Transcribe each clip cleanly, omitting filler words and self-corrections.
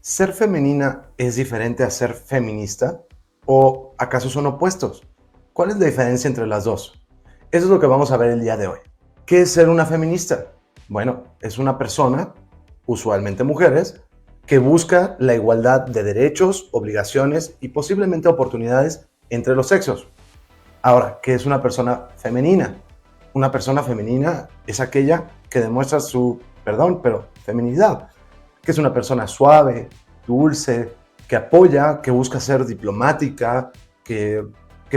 ¿Ser femenina es diferente a ser feminista? ¿O acaso son opuestos? ¿Cuál es la diferencia entre las dos? Eso es lo que vamos a ver el día de hoy. ¿Qué es ser una feminista? Bueno, es una persona, usualmente mujeres, que busca la igualdad de derechos, obligaciones y posiblemente oportunidades entre los sexos. Ahora, ¿qué es una persona femenina? Una persona femenina es aquella que demuestra su, perdón, pero feminidad, que es una persona suave, dulce, que apoya, que busca ser diplomática, que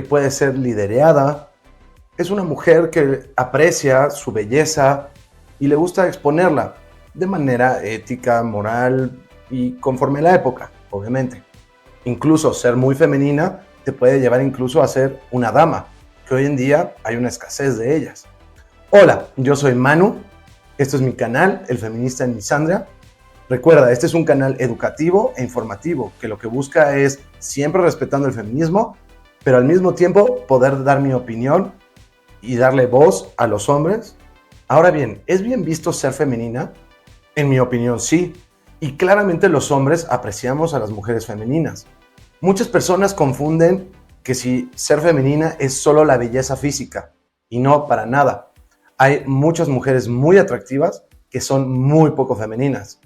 puede ser liderada. Es una mujer que aprecia su belleza y le gusta exponerla de manera ética, moral y conforme a la época, obviamente. Incluso ser muy femenina te puede llevar incluso a ser una dama, que hoy en día hay una escasez de ellas. Hola, yo soy Manu, esto es mi canal, El Feminista en Misandria. Recuerda, este es un canal educativo e informativo, que lo que busca es, siempre respetando el feminismo, pero al mismo tiempo poder dar mi opinión y darle voz a los hombres. Ahora bien, ¿es bien visto ser femenina? En mi opinión, sí. Y claramente los hombres apreciamos a las mujeres femeninas. Muchas personas confunden que si ser femenina es solo la belleza física, y no, para nada. Hay muchas mujeres muy atractivas que son muy poco femeninas.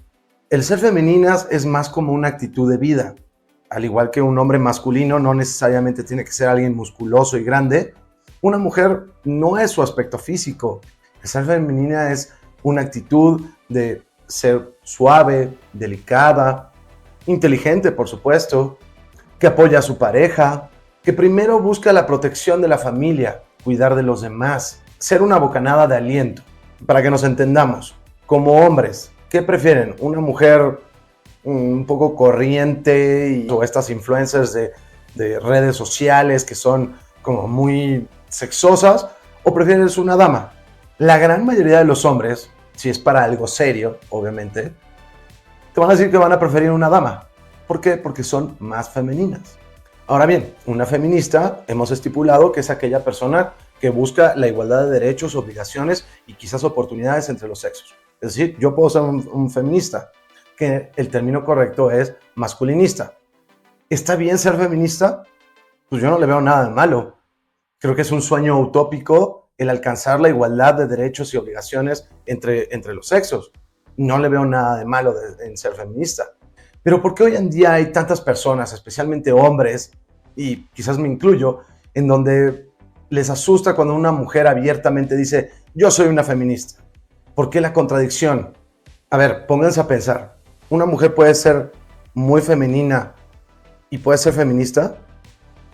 El ser femeninas es más como una actitud de vida. Al igual que un hombre masculino no necesariamente tiene que ser alguien musculoso y grande, una mujer no es su aspecto físico. El ser femenina es una actitud de ser suave, delicada, inteligente, por supuesto, que apoya a su pareja, que primero busca la protección de la familia, cuidar de los demás, ser una bocanada de aliento. Para que nos entendamos, como hombres, ¿qué prefieren? ¿Una mujer un poco corriente o estas influencers de redes sociales que son como muy sexosas? ¿O prefieres una dama? La gran mayoría de los hombres, si es para algo serio, obviamente, te van a decir que van a preferir una dama. ¿Por qué? Porque son más femeninas. Ahora bien, una feminista hemos estipulado que es aquella persona que busca la igualdad de derechos, obligaciones y quizás oportunidades entre los sexos. Es decir, yo puedo ser un feminista, que el término correcto es masculinista. ¿Está bien ser feminista? Pues yo no le veo nada de malo. Creo que es un sueño utópico el alcanzar la igualdad de derechos y obligaciones entre los sexos. No le veo nada de malo en ser feminista. Pero ¿por qué hoy en día hay tantas personas, especialmente hombres, y quizás me incluyo, en donde les asusta cuando una mujer abiertamente dice, yo soy una feminista? ¿Por qué la contradicción? A ver, pónganse a pensar. ¿Una mujer puede ser muy femenina y puede ser feminista?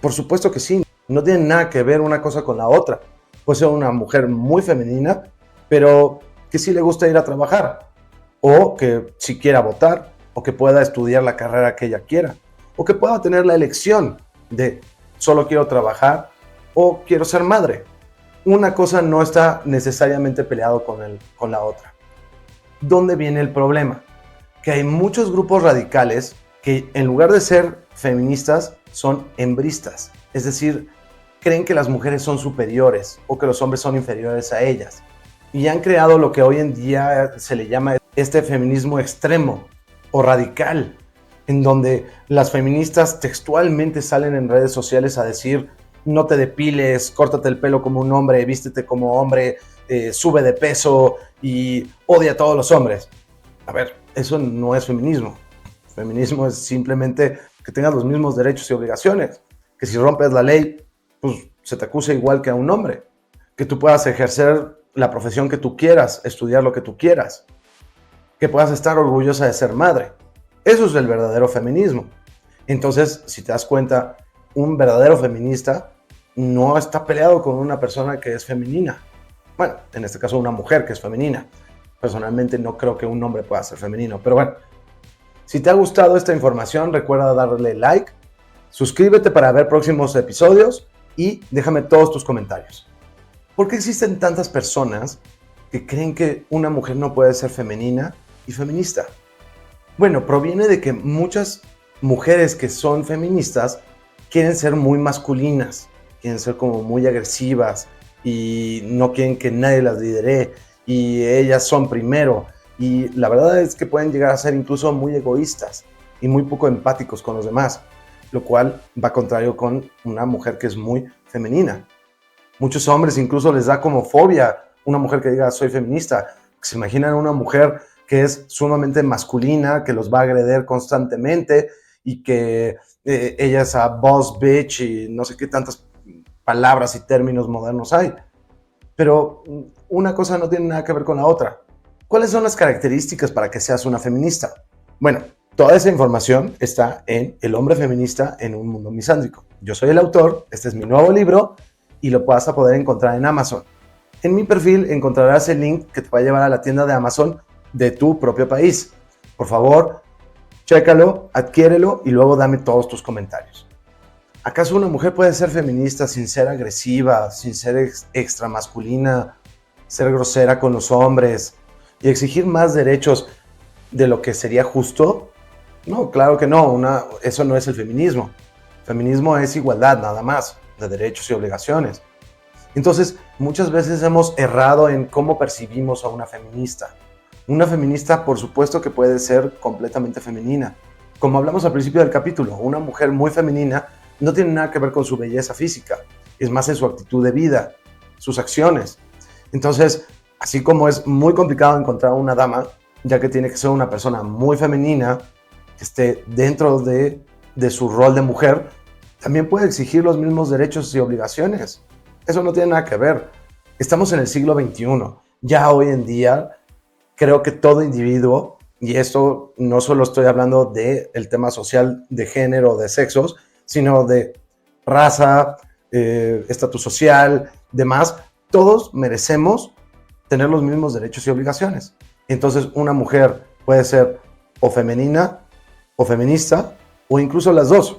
Por supuesto que sí. No tiene nada que ver una cosa con la otra. Puede ser una mujer muy femenina, pero que sí le gusta ir a trabajar, o que sí quiera votar, o que pueda estudiar la carrera que ella quiera, o que pueda tener la elección de solo quiero trabajar o quiero ser madre. Una cosa no está necesariamente peleado con la otra. ¿Dónde viene el problema? Que hay muchos grupos radicales que en lugar de ser feministas son hembristas, es decir, creen que las mujeres son superiores o que los hombres son inferiores a ellas, y han creado lo que hoy en día se le llama este feminismo extremo o radical, en donde las feministas textualmente salen en redes sociales a decir no te depiles, córtate el pelo como un hombre, vístete como hombre, sube de peso y odia a todos los hombres. A ver, eso no es feminismo. Feminismo es simplemente que tengas los mismos derechos y obligaciones, que si rompes la ley, pues se te acusa igual que a un hombre, que tú puedas ejercer la profesión que tú quieras, estudiar lo que tú quieras, que puedas estar orgullosa de ser madre. Eso es el verdadero feminismo. Entonces, si te das cuenta, un verdadero feminista no está peleado con una persona que es femenina. Bueno, en este caso una mujer que es femenina. Personalmente no creo que un hombre pueda ser femenino, pero bueno. Si te ha gustado esta información, recuerda darle like, suscríbete para ver próximos episodios y déjame todos tus comentarios. ¿Por qué existen tantas personas que creen que una mujer no puede ser femenina y feminista? Bueno, proviene de que muchas mujeres que son feministas quieren ser muy masculinas, quieren ser como muy agresivas y no quieren que nadie las lidere y ellas son primero. Y la verdad es que pueden llegar a ser incluso muy egoístas. y muy poco empáticos con los demás, lo cual va contrario con una mujer que es muy femenina. Muchos hombres incluso les da como fobia una mujer que diga soy feminista. Se imaginan una mujer que es sumamente masculina, que los va a agredir constantemente y que ella es a boss bitch y no sé qué tantas palabras y términos modernos hay. Pero una cosa no tiene nada que ver con la otra. ¿Cuáles son las características para que seas una feminista? Bueno, toda esa información está en El hombre feminista en un mundo misándrico. Yo soy el autor, este es mi nuevo libro y lo vas a poder encontrar en Amazon. En mi perfil encontrarás el link que te va a llevar a la tienda de Amazon de tu propio país. Por favor, chécalo, adquiérelo y luego dame todos tus comentarios. ¿Acaso una mujer puede ser feminista sin ser agresiva, sin ser extra masculina, ser grosera con los hombres y exigir más derechos de lo que sería justo? No, claro que no, eso no es el feminismo. Feminismo es igualdad nada más, de derechos y obligaciones. Entonces, muchas veces hemos errado en cómo percibimos a una feminista. Una feminista, por supuesto que puede ser completamente femenina. Como hablamos al principio del capítulo, una mujer muy femenina no tiene nada que ver con su belleza física, es más en su actitud de vida, sus acciones. Entonces, así como es muy complicado encontrar una dama, ya que tiene que ser una persona muy femenina, que esté dentro de su rol de mujer, también puede exigir los mismos derechos y obligaciones. Eso no tiene nada que ver. Estamos en el siglo XXI. Ya hoy en día, creo que todo individuo, y esto no solo estoy hablando del tema social de género, de sexos, sino de raza, estatus social, demás, todos merecemos tener los mismos derechos y obligaciones. Entonces, una mujer puede ser o femenina, o feminista, o incluso las dos.